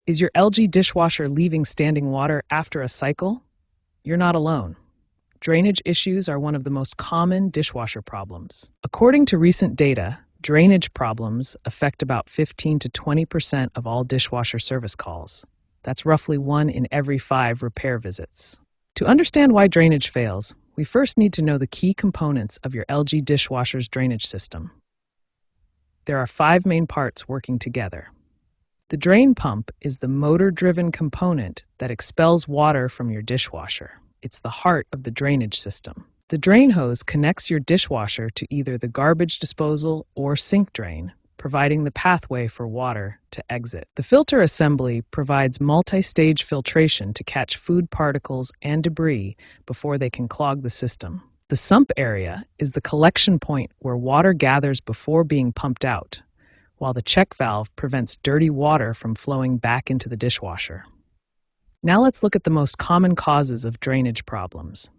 Is your LG dishwasher leaving standing water after a cycle? You're not alone. Drainage issues are one of the most common dishwasher problems. According to recent data, drainage problems affect about 15 to 20% of all dishwasher service calls. That's roughly 1 in every 5 repair visits. To understand why drainage fails, we first need to know the key components of your LG dishwasher's drainage system. There are 5 main parts working together. The drain pump is the motor-driven component that expels water from your dishwasher. It's the heart of the drainage system. The drain hose connects your dishwasher to either the garbage disposal or sink drain, providing the pathway for water to exit. The filter assembly provides multi-stage filtration to catch food particles and debris before they can clog the system. The sump area is the collection point where water gathers before being pumped out, while the check valve prevents dirty water from flowing back into the dishwasher. Now let's look at the most common causes of drainage problems.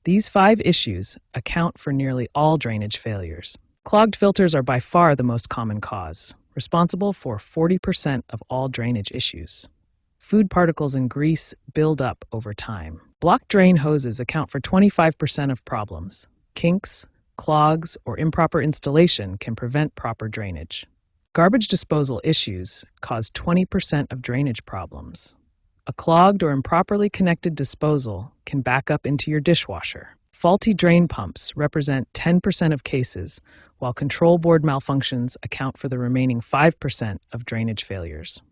These 5 issues account for nearly all drainage failures. Clogged filters are by far the most common cause, responsible for 40% of all drainage issues. Food particles and grease build up over time. Blocked drain hoses account for 25% of problems. Kinks, clogs, or improper installation can prevent proper drainage. Garbage disposal issues cause 20% of drainage problems. A clogged or improperly connected disposal can back up into your dishwasher. Faulty drain pumps represent 10% of cases, while control board malfunctions account for the remaining 5% of drainage failures.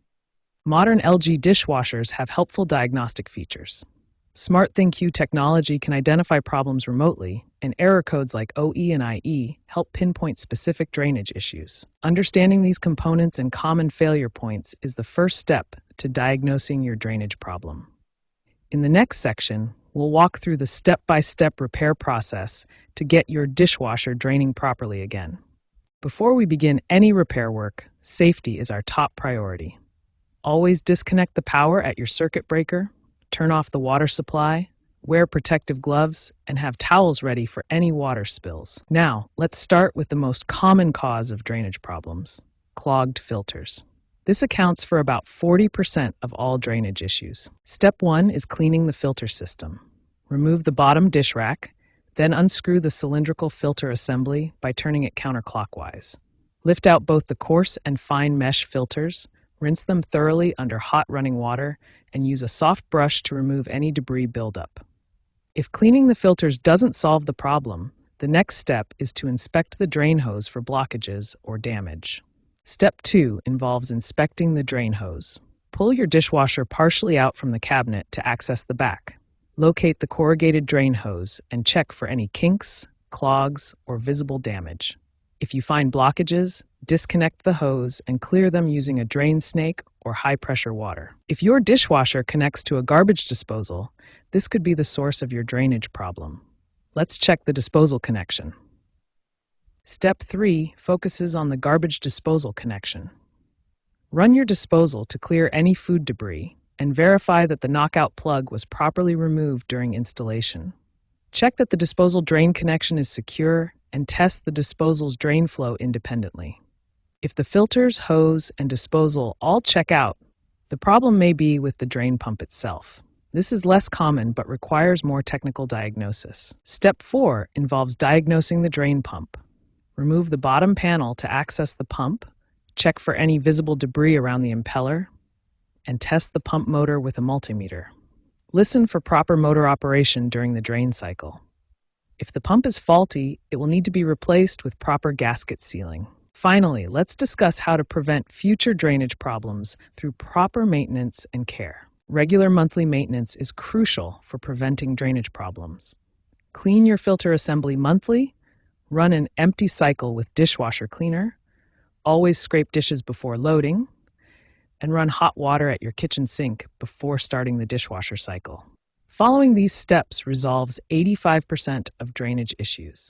Modern LG dishwashers have helpful diagnostic features. Smart ThinQ technology can identify problems remotely, and error codes like OE and IE help pinpoint specific drainage issues. Understanding these components and common failure points is the first step to diagnosing your drainage problem. In the next section, we'll walk through the step-by-step repair process to get your dishwasher draining properly again. Before we begin any repair work, safety is our top priority. Always disconnect the power at your circuit breaker, turn off the water supply, wear protective gloves, and have towels ready for any water spills. Now, let's start with the most common cause of drainage problems: clogged filters. This accounts for about 40% of all drainage issues. Step 1 is cleaning the filter system. Remove the bottom dish rack, then unscrew the cylindrical filter assembly by turning it counterclockwise. Lift out both the coarse and fine mesh filters, rinse them thoroughly under hot running water, and use a soft brush to remove any debris buildup. If cleaning the filters doesn't solve the problem, the next step is to inspect the drain hose for blockages or damage. Step 2 involves inspecting the drain hose. Pull your dishwasher partially out from the cabinet to access the back. Locate the corrugated drain hose and check for any kinks, clogs, or visible damage. If you find blockages, disconnect the hose and clear them using a drain snake or high-pressure water. If your dishwasher connects to a garbage disposal, this could be the source of your drainage problem. Let's check the disposal connection. Step 3 focuses on the garbage disposal connection. Run your disposal to clear any food debris and verify that the knockout plug was properly removed during installation. Check that the disposal drain connection is secure and test the disposal's drain flow independently. If the filters, hose, and disposal all check out, the problem may be with the drain pump itself. This is less common but requires more technical diagnosis. Step 4 involves diagnosing the drain pump. Remove the bottom panel to access the pump, check for any visible debris around the impeller, and test the pump motor with a multimeter. Listen for proper motor operation during the drain cycle. If the pump is faulty, it will need to be replaced with proper gasket sealing. Finally, let's discuss how to prevent future drainage problems through proper maintenance and care. Regular monthly maintenance is crucial for preventing drainage problems. Clean your filter assembly monthly, run an empty cycle with dishwasher cleaner, always scrape dishes before loading, and run hot water at your kitchen sink before starting the dishwasher cycle. Following these steps resolves 85% of drainage issues.